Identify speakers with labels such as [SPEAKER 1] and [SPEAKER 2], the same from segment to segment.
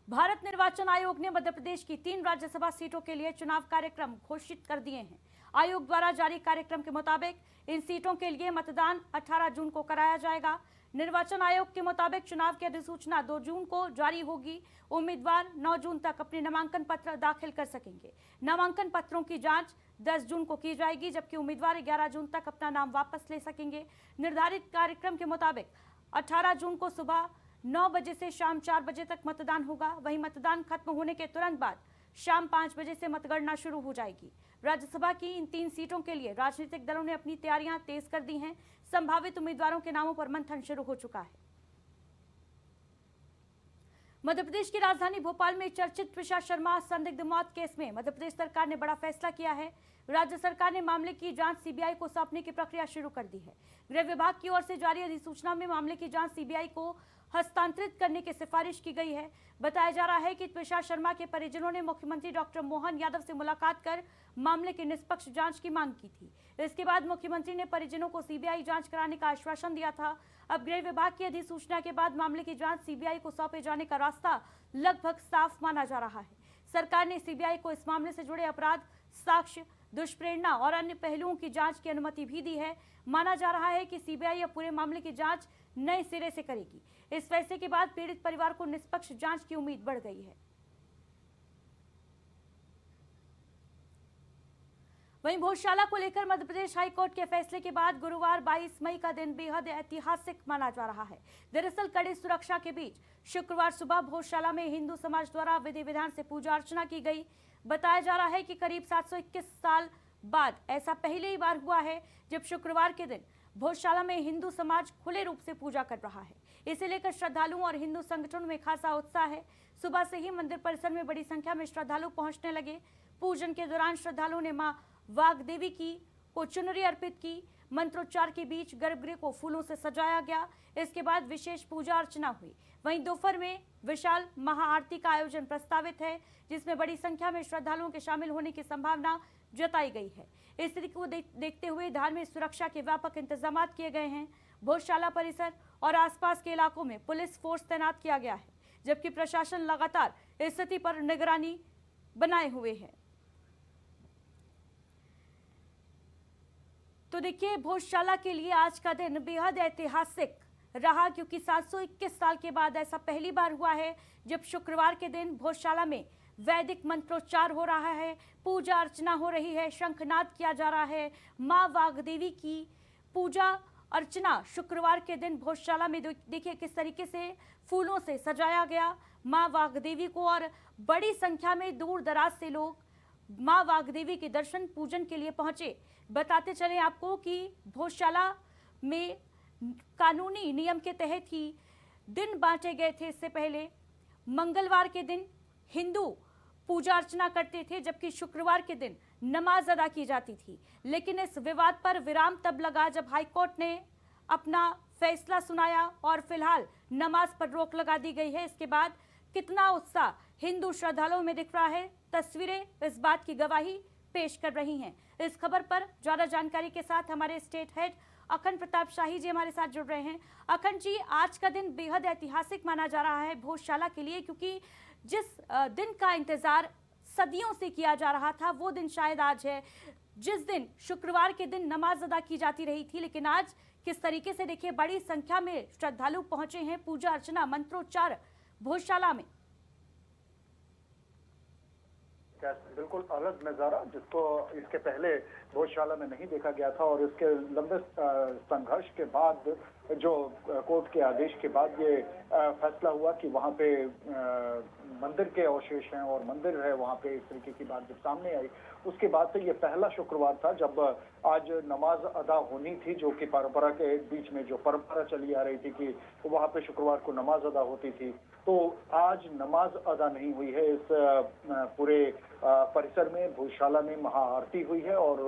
[SPEAKER 1] भारत निर्वाचन आयोग ने मध्य प्रदेश की 3 राज्यसभा सीटों के लिए चुनाव कार्यक्रम घोषित कर दिए हैं। आयोग द्वारा जारी कार्यक्रम के मुताबिक इन सीटों के लिए मतदान 18 जून को कराया जाएगा। निर्वाचन आयोग के मुताबिक चुनाव की अधिसूचना 2 जून को जारी होगी। उम्मीदवार 9 जून तक अपने नामांकन पत्र दाखिल कर सकेंगे। नामांकन पत्रों की जांच 10 जून को की जाएगी, जबकि उम्मीदवार 11 जून तक अपना नाम वापस ले सकेंगे। निर्धारित कार्यक्रम के मुताबिक 18 जून को सुबह 9 बजे से शाम 4 बजे तक मतदान होगा। वहीं मतदान खत्म होने के तुरंत बाद शाम 5 बजे से मतगणना शुरू हो जाएगी। राज्यसभा की इन 3 सीटों के लिए राजनीतिक दलों ने अपनी तैयारियां तेज कर दी हैं। संभावित उम्मीदवारों के नामों पर मंथन शुरू हो चुका है। मध्य प्रदेश की राजधानी भोपाल में चर्चित त्विषा शर्मा संदिग्ध मौत केस में मध्य प्रदेश सरकार ने बड़ा फैसला किया है। राज्य सरकार ने मामले की जांच सीबीआई को सौंपने की प्रक्रिया शुरू कर दी है। गृह विभाग की ओर से जारी अधिसूचना में मामले की जांच सीबीआई को हस्तांतरित करने की सिफारिश की गई है। बताया जा रहा है कि त्विषा शर्मा के परिजनों ने मुख्यमंत्री डॉक्टर मोहन यादव से मुलाकात कर मामले की निष्पक्ष जांच की मांग की थी। इसके बाद मुख्यमंत्री ने परिजनों को सीबीआई जांच कराने का आश्वासन दिया था। अब गृह विभाग की अधिसूचना के बाद मामले की जांच सीबीआई को सौंपे जाने का रास्ता लगभग साफ माना जा रहा है। सरकार ने सीबीआई को इस मामले से जुड़े अपराध, साक्ष्य, दुष्प्रेरणा और अन्य पहलुओं की जांच की अनुमति भी दी है। माना जा रहा है कि सीबीआई अब पूरे मामले की जांच नए सिरे से करेगी। इस फैसले के बाद पीड़ित परिवार को निष्पक्ष जांच की उम्मीद बढ़ गई है। वहीं भोजशाला को लेकर मध्य प्रदेश हाईकोर्ट के फैसले के बाद गुरुवार 22 मई का दिन बेहद ऐतिहासिक माना जा रहा है। दरअसल कड़ी सुरक्षा के बीच शुक्रवार सुबह भोजशाला में हिंदू समाज द्वारा विधि विधान से पूजा अर्चना की गई। बताया जा रहा है कि करीब 721 साल बाद ऐसा पहली ही बार हुआ है जब शुक्रवार के दिन भोजशाला में हिंदू समाज खुले रूप से पूजा कर रहा है। इसे लेकर श्रद्धालुओं और हिंदू संगठनों में खासा उत्साह है। सुबह से ही मंदिर परिसर में बड़ी संख्या में श्रद्धालु पहुंचने लगे। पूजन के दौरान श्रद्धालुओं ने मां वाग्देवी को चुनरी अर्पित की। मंत्रोच्चार के बीच गर्भगृह को फूलों से सजाया गया। इसके बाद विशेष पूजा अर्चना हुई। वहीं दोपहर में विशाल महाआरती का आयोजन प्रस्तावित है, जिसमें बड़ी संख्या में श्रद्धालुओं के शामिल होने की संभावना जताई गई है। इस स्थिति को देखते हुए धार्मिक सुरक्षा के व्यापक इंतजाम किए गए हैं। भोजशाला परिसर और आसपास के इलाकों में पुलिस फोर्स तैनात किया गया है, जबकि प्रशासन लगातार स्थिति पर निगरानी बनाए हुए है। तो देखिए, भोजशाला के लिए आज का दिन बेहद ऐतिहासिक रहा, क्योंकि 721 साल के बाद ऐसा पहली बार हुआ है जब शुक्रवार के दिन भोजशाला में वैदिक मंत्रोच्चार हो रहा है, पूजा अर्चना हो रही है, शंखनाद किया जा रहा है। मां वाग्देवी की पूजा अर्चना शुक्रवार के दिन भोजशाला में देखिए किस तरीके से फूलों से सजाया गया मां वाग्देवी को, और बड़ी संख्या में दूर दराज से लोग मां वाग्देवी के दर्शन पूजन के लिए पहुंचे। बताते चले आपको कि भोजशाला में कानूनी नियम के तहत ही दिन बांटे गए थे। इससे पहले मंगलवार के दिन हिंदू पूजा अर्चना करते थे, जबकि शुक्रवार के दिन नमाज अदा की जाती थी। लेकिन इस विवाद पर विराम तब लगा जब हाईकोर्ट ने अपना फैसला सुनाया और फिलहाल नमाज पर रोक लगा दी गई है। इसके बाद कितना उत्साह हिंदू श्रद्धालुओं में दिख रहा है, तस्वीरें इस बात की गवाही पेश कर रही हैं। इस खबर पर ज्यादा जानकारी के साथ हमारे स्टेट हेड अखंड प्रताप शाही जी हमारे साथ जुड़ रहे हैं। अखंड जी, आज का दिन बेहद ऐतिहासिक माना जा रहा है भोजशाला के लिए, क्योंकि जिस दिन का इंतजार सदियों से किया जा रहा था वो दिन शायद आज है। जिस दिन शुक्रवार के दिन नमाज अदा की जाती रही थी, लेकिन आज किस तरीके से देखिए बड़ी संख्या में श्रद्धालु पहुंचे हैं, पूजा अर्चना मंत्रोच्चार भोजशाला में।
[SPEAKER 2] बिल्कुल अलग नजारा जिसको इसके पहले भोजशाला में नहीं देखा गया था, और इसके लंबे संघर्ष के बाद जो कोर्ट के आदेश के बाद ये फैसला हुआ कि वहां पे मंदिर के अवशेष हैं और मंदिर है वहां पे, इस तरीके की बात जब सामने आई उसके बाद से ये पहला शुक्रवार था जब आज नमाज अदा होनी थी, जो कि परंपरा के बीच में जो परंपरा चली आ रही थी कि वहां पे शुक्रवार को नमाज अदा होती थी। तो आज नमाज अदा नहीं हुई है। इस पूरे परिसर में भोजशाला में महाआरती हुई है और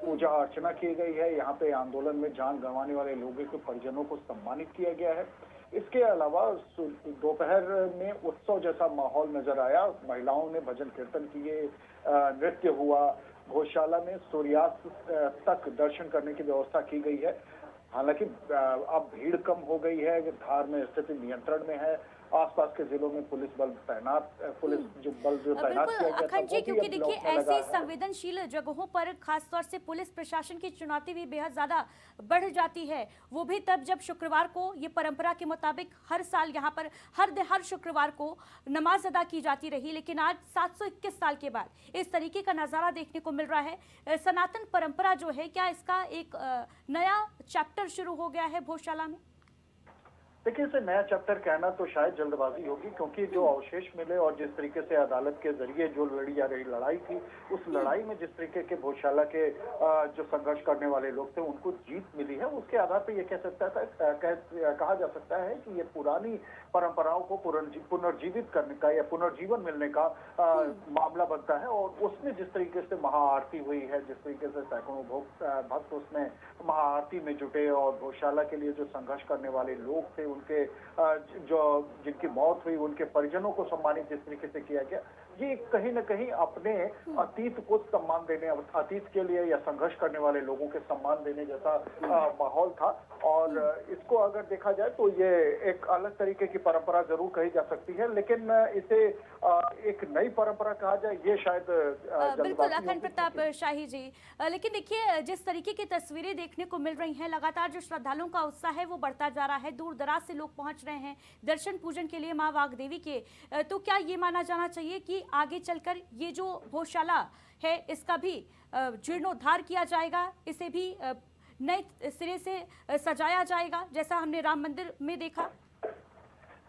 [SPEAKER 2] पूजा अर्चना की गई है। यहाँ पे आंदोलन में जान गंवाने वाले लोगों के परिजनों को सम्मानित किया गया है। इसके अलावा दोपहर में उत्सव जैसा माहौल नजर आया। महिलाओं ने भजन कीर्तन किए, नृत्य हुआ। भोजशाला में सूर्यास्त तक दर्शन करने की व्यवस्था की गई है। हालांकि अब भीड़ कम हो गई है, धार में स्थिति नियंत्रण में है। आसपास के जिलों में पुलिस बल तैनात, पुलिस जो बल जो तैनात
[SPEAKER 1] बिल्कुल
[SPEAKER 2] किया गया था
[SPEAKER 1] अखंड जी,
[SPEAKER 2] वो भी
[SPEAKER 1] क्योंकि
[SPEAKER 2] अब
[SPEAKER 1] देखिए
[SPEAKER 2] लौटने लगा
[SPEAKER 1] ऐसी
[SPEAKER 2] है।
[SPEAKER 1] संवेदनशील जगहों पर खासतौर से पुलिस प्रशासन की चुनौती भी बेहद ज्यादा बढ़ जाती है। वो भी तब जब शुक्रवार को ये परंपरा के मुताबिक हर साल यहाँ पर हर शुक्रवार को नमाज अदा की जाती रही, लेकिन आज 721 साल के बाद इस तरीके का नजारा देखने को मिल रहा है। सनातन परंपरा जो है, क्या इसका एक नया चैप्टर शुरू हो गया है भोजशाला में?
[SPEAKER 2] देखिए, इसे नया चैप्टर कहना तो शायद जल्दबाजी होगी, क्योंकि जो अवशेष मिले और जिस तरीके से अदालत के जरिए जो लड़ी जा रही लड़ाई थी, उस लड़ाई में जिस तरीके के भोजशाला के जो संघर्ष करने वाले लोग थे उनको जीत मिली है, उसके आधार पर यह कह सकता था, कहा जा सकता है कि ये पुरानी परंपराओं को पुनर्जीवित करने का या पुनर्जीवन मिलने का मामला बनता है। और उसमें जिस तरीके से महाआरती हुई है, जिस तरीके से सैकड़ों भक्त उसमें महाआरती में जुटे और भोजशाला के लिए जो संघर्ष करने वाले लोग थे, उनके जो जिनकी मौत हुई, उनके परिजनों को सम्मानित जिस तरीके से किया गया, ये कहीं न कहीं अपने अतीत को सम्मान देने, अतीत के लिए या संघर्ष करने वाले लोगों के सम्मान देने जैसा माहौल था। और इसको अगर देखा जाए तो ये एक अलग तरीके की परंपरा जरूर कही जा सकती है, लेकिन इसे एक नई परंपरा कहा जाए ये शायद
[SPEAKER 1] बिल्कुल अखंड प्रताप शाही जी, लेकिन देखिए जिस तरीके की तस्वीरें देखने को मिल रही हैं, लगातार जो श्रद्धालुओं का उत्साह है वो बढ़ता जा रहा है, दूर दराज से लोग पहुंच रहे हैं दर्शन पूजन के लिए मां वाग्देवी के। तो क्या ये माना जाना चाहिए कि आगे चलकर ये जो भोजशाला है इसका भी जीर्णोद्धार किया जाएगा, इसे भी नए सिरे से सजाया जाएगा जैसा हमने राम मंदिर में देखा?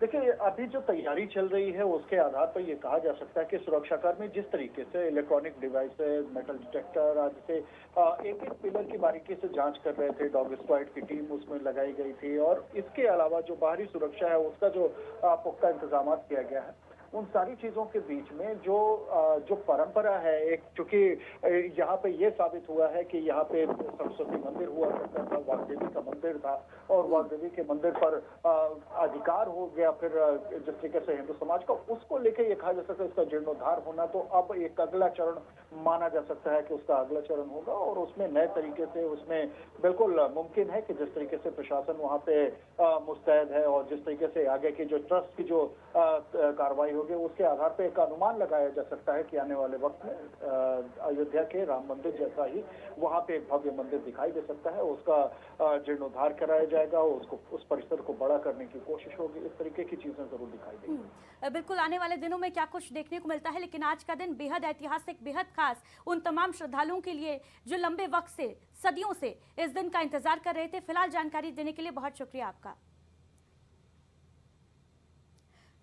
[SPEAKER 2] देखिए, अभी जो तैयारी चल रही है उसके आधार पर यह कहा जा सकता है कि सुरक्षाकर्मी जिस तरीके से इलेक्ट्रॉनिक डिवाइसेस, मेटल डिटेक्टर आदि से एक एक पिलर की बारीकी से जांच कर रहे थे, डॉग स्क्वाड की टीम उसमें लगाई गई थी, और इसके अलावा जो बाहरी सुरक्षा है उसका जो पुख्ता इंतजाम किया गया है, उन सारी चीजों के बीच में जो परंपरा है, एक चूंकि यहाँ पे ये साबित हुआ है कि यहाँ पे सरस्वती मंदिर हुआ करता था, वाग्देवी का मंदिर था, और वाग्देवी के मंदिर पर अधिकार हो गया फिर जिस तरीके से हिंदू समाज का, उसको लेके ये कहा जा सकता है उसका जीर्णोद्धार होना, तो अब एक अगला चरण माना जा सकता है कि उसका अगला चरण होगा, और उसमें नए तरीके से उसमें बिल्कुल मुमकिन है कि जिस तरीके से प्रशासन वहाँ पे मुस्तैद है और जिस तरीके से आगे की जो ट्रस्ट की जो कार्रवाई होगी उसके आधार पर एक अनुमान लगाया जा सकता है कि आने वाले वक्त में अयोध्या के राम मंदिर जैसा ही वहाँ पे एक भव्य मंदिर दिखाई दे सकता है, उसका जीर्णोद्धार कराया जाएगा, उसको उस परिसर को बड़ा करने की कोशिश होगी, इस तरीके की चीजें जरूर दिखाई देंगी।
[SPEAKER 1] बिल्कुल आने वाले दिनों में क्या कुछ देखने को मिलता है, लेकिन आज का दिन बेहद ऐतिहासिक, बेहद खास उन तमाम श्रद्धालुओं के लिए जो लंबे वक्त से, सदियों से इस दिन का इंतजार कर रहे थे। फिलहाल जानकारी देने के लिए बहुत शुक्रिया आपका।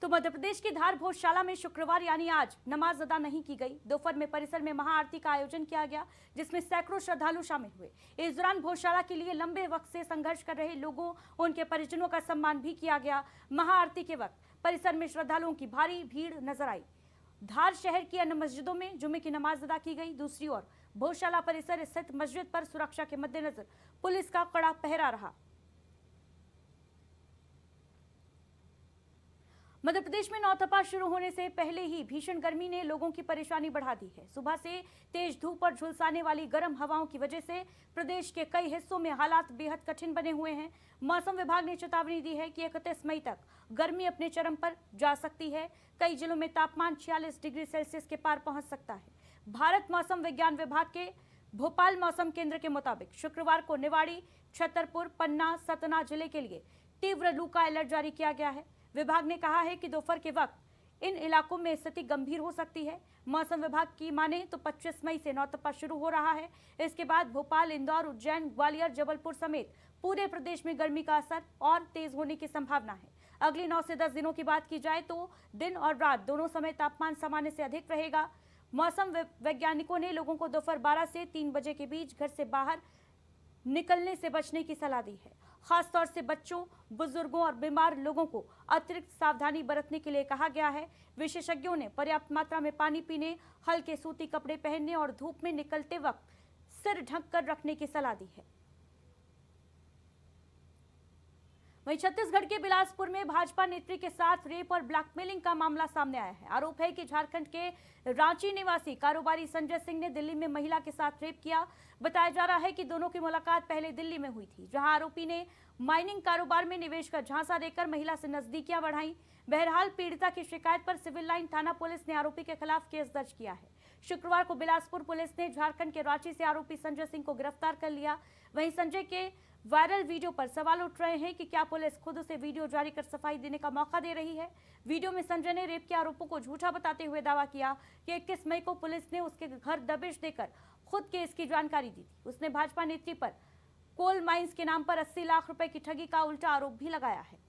[SPEAKER 1] तो मध्य प्रदेश की धार भोजशाला में शुक्रवार यानी आज नमाज अदा नहीं की गई। दोपहर में परिसर में महाआरती का आयोजन किया गया जिसमें सैकड़ों श्रद्धालु शामिल हुए। इस दौरान भोजशाला के लिए लंबे वक्त से संघर्ष कर रहे लोगों, उनके परिजनों का सम्मान भी किया गया। महाआरती के वक्त परिसर में श्रद्धालुओं की भारी भीड़ नजर आई। धार शहर की अन्य मस्जिदों में जुमे की नमाज अदा की गई। दूसरी ओर भोजशाला परिसर स्थित मस्जिद पर सुरक्षा के मद्देनजर पुलिस का कड़ा पहरा रहा। मध्य प्रदेश में नौतपा शुरू होने से पहले ही भीषण गर्मी ने लोगों की परेशानी बढ़ा दी है। सुबह से तेज धूप और झुलसाने वाली गर्म हवाओं की वजह से प्रदेश के कई हिस्सों में हालात बेहद कठिन बने हुए हैं। मौसम विभाग ने चेतावनी दी है कि 31 मई तक गर्मी अपने चरम पर जा सकती है। कई जिलों में तापमान 46 डिग्री सेल्सियस के पार पहुंच सकता है। भारत मौसम विज्ञान विभाग के भोपाल मौसम केंद्र के मुताबिक शुक्रवार को निवाड़ी, छतरपुर, पन्ना, सतना जिले के लिए तीव्र लू का अलर्ट जारी किया गया है। विभाग ने कहा है कि दोपहर के वक्त इन इलाकों में स्थिति गंभीर हो सकती है। मौसम विभाग की माने तो 25 मई से नौतपा शुरू हो रहा है। इसके बाद भोपाल, इंदौर, उज्जैन, ग्वालियर, जबलपुर समेत पूरे प्रदेश में गर्मी का असर और तेज होने की संभावना है। अगले 9 से 10 दिनों की बात की जाए तो दिन और रात दोनों समय तापमान सामान्य से अधिक रहेगा। मौसम वैज्ञानिकों ने लोगों को दोपहर 12 से 3 बजे के बीच घर से बाहर निकलने से बचने की सलाह दी है। खासतौर से बच्चों, बुजुर्गों और बीमार लोगों को अतिरिक्त सावधानी बरतने के लिए कहा गया है। विशेषज्ञों ने पर्याप्त मात्रा में पानी पीने, हल्के सूती कपड़े पहनने और धूप में निकलते वक्त सिर ढक कर रखने की सलाह दी है। वहीं छत्तीसगढ़ के बिलासपुर में भाजपा नेत्री के साथ रेप और ब्लैकमेलिंग का मामला सामने आया है। आरोप है कि झारखंड के रांची निवासी कारोबारी संजय सिंह ने दिल्ली में महिला के साथ रेप किया। बताया जा रहा है कि दोनों की मुलाकात पहले दिल्ली में हुई थी, जहां आरोपी ने माइनिंग कारोबार में निवेश का झांसा देकर महिला से नजदीकियां बढ़ाई। बहरहाल पीड़िता की शिकायत पर सिविल लाइन थाना पुलिस ने आरोपी के खिलाफ केस दर्ज किया है। शुक्रवार को बिलासपुर पुलिस ने झारखंड के रांची से आरोपी संजय सिंह को गिरफ्तार कर लिया। वहीं संजय के वायरल वीडियो पर सवाल उठ रहे हैं कि क्या पुलिस खुद उसे वीडियो जारी कर सफाई देने का मौका दे रही है। वीडियो में संजय ने रेप के आरोपों को झूठा बताते हुए दावा किया कि 21 मई को पुलिस ने उसके घर दबिश देकर खुद केस की जानकारी दी थी। उसने भाजपा नेत्री पर कोल माइंस के नाम पर 80 लाख रुपए की ठगी का उल्टा आरोप भी लगाया है।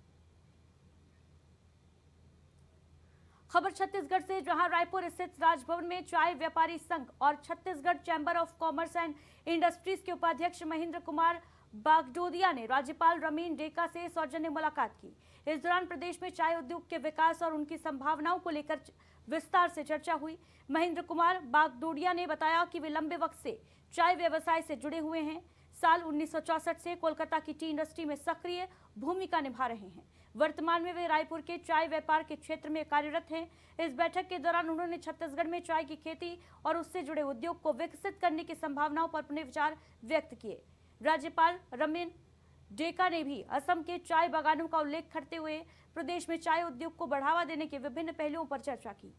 [SPEAKER 1] खबर छत्तीसगढ़ से, जहां रायपुर स्थित राजभवन में चाय व्यापारी संघ और Chhattisgarh chamber of commerce and industries के उपाध्यक्ष महेंद्र कुमार बागडोदिया ने राज्यपाल रमीन डेका से सौजन्य मुलाकात की। इस दौरान प्रदेश में चाय उद्योग के विकास और उनकी संभावनाओं को लेकर विस्तार से चर्चा हुई। महेंद्र कुमार बागडोदिया ने बताया कि वे लंबे वक्त से चाय व्यवसाय से जुड़े हुए हैं। साल 1964 से कोलकाता की टी इंडस्ट्री में सक्रिय भूमिका निभा रहे हैं। वर्तमान में वे रायपुर के चाय व्यापार के क्षेत्र में कार्यरत हैं। इस बैठक के दौरान उन्होंने छत्तीसगढ़ में चाय की खेती और उससे जुड़े उद्योग को विकसित करने की संभावनाओं पर अपने विचार व्यक्त किए। राज्यपाल रमीन डेका ने भी असम के चाय बागानों का उल्लेख करते हुए प्रदेश में चाय उद्योग को बढ़ावा देने के विभिन्न पहलुओं पर चर्चा की।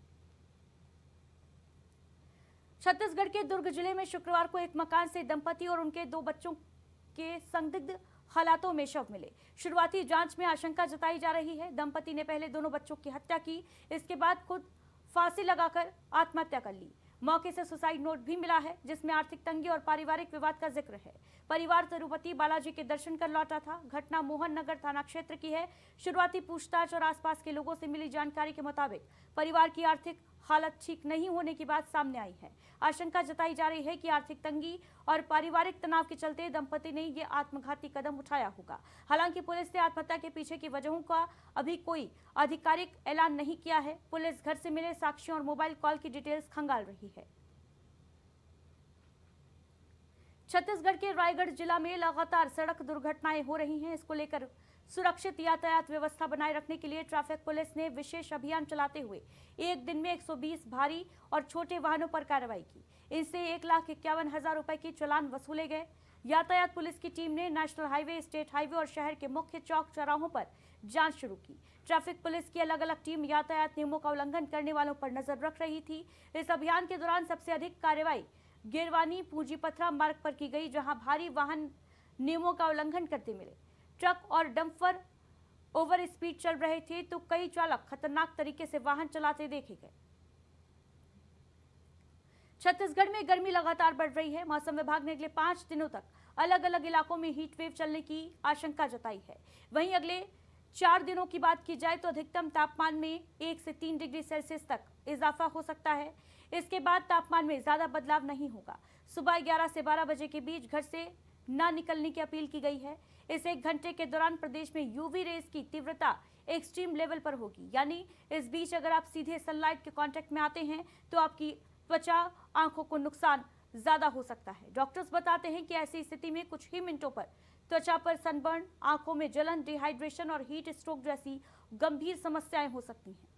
[SPEAKER 1] छत्तीसगढ़ के दुर्ग जिले में शुक्रवार को एक मकान से दंपति और उनके 2 बच्चों के संदिग्ध हालातों में शव मिले। शुरुआती जांच में आशंका जताई जा रही है दंपति ने पहले दोनों बच्चों की हत्या की, इसके बाद खुद फांसी लगाकर आत्महत्या कर ली। मौके से सुसाइड नोट भी मिला है जिसमें आर्थिक तंगी और पारिवारिक विवाद का जिक्र है। परिवार तिरुपति बालाजी के दर्शन कर लौटा था। घटना मोहन नगर थाना क्षेत्र की है। शुरुआती पूछताछ और आसपास के लोगों से मिली जानकारी के मुताबिक परिवार की आर्थिक हालत ठीक नहीं होने की बात सामने आई है। आशंका जताई जा रही है कि आर्थिक तंगी और पारिवारिक तनाव के चलते दंपति ने ये आत्मघाती कदम उठाया होगा। हालांकि पुलिस ने आत्महत्या के पीछे की वजहों का अभी कोई आधिकारिक ऐलान नहीं किया है। पुलिस घर से मिले साक्ष्यों और मोबाइल कॉल की डिटेल्स खंगाल रही है। छत्तीसगढ़ के रायगढ़ जिला में लगातार सड़क दुर्घटनाएं हो रही हैं। इसको लेकर सुरक्षित यातायात व्यवस्था बनाए रखने के लिए ट्रैफिक पुलिस ने विशेष अभियान चलाते हुए एक दिन में 120 भारी और छोटे वाहनों पर कार्रवाई की। इनसे 1,51,000 रुपए की चालान वसूले गए। यातायात पुलिस की टीम ने नेशनल हाईवे, स्टेट हाईवे और शहर के मुख्य चौक चौराहों पर जांच शुरू की। ट्रैफिक पुलिस की अलग अलग टीम यातायात नियमों का उल्लंघन करने वालों पर नजर रख रही थी। इस अभियान के दौरान सबसे अधिक कार्रवाई गिरवानी पूंजीपथरा मार्ग पर की गई, जहां भारी वाहन नियमों का उल्लंघन करते मिले। ट्रक और डंपर ओवर स्पीड चल रहे थे तो कई चालक खतरनाक तरीके से वाहन चलाते देखे गए। छत्तीसगढ़ में गर्मी लगातार बढ़ रही है। मौसम विभाग ने अगले 5 दिनों तक अलग अलग इलाकों में हीट वेव चलने की आशंका जताई है। वहीं अगले 4 दिनों की बात की जाए तो अधिकतम तापमान में 1 से 3 डिग्री सेल्सियस तक इजाफा हो सकता है। इसके बाद तापमान में ज्यादा बदलाव नहीं होगा। सुबह 11 से 12 बजे के बीच घर से न निकलने की अपील की गई है। इस 1 घंटे के दौरान प्रदेश में यूवी रेज की तीव्रता एक्सट्रीम लेवल पर होगी, यानी इस बीच अगर आप सीधे सनलाइट के कांटेक्ट में आते हैं तो आपकी त्वचा, आंखों को नुकसान ज्यादा हो सकता है। डॉक्टर्स बताते हैं कि ऐसी स्थिति में कुछ ही मिनटों पर त्वचा पर सनबर्न, आंखों में जलन, डिहाइड्रेशन और हीट स्ट्रोक जैसी गंभीर समस्याएं हो सकती हैं।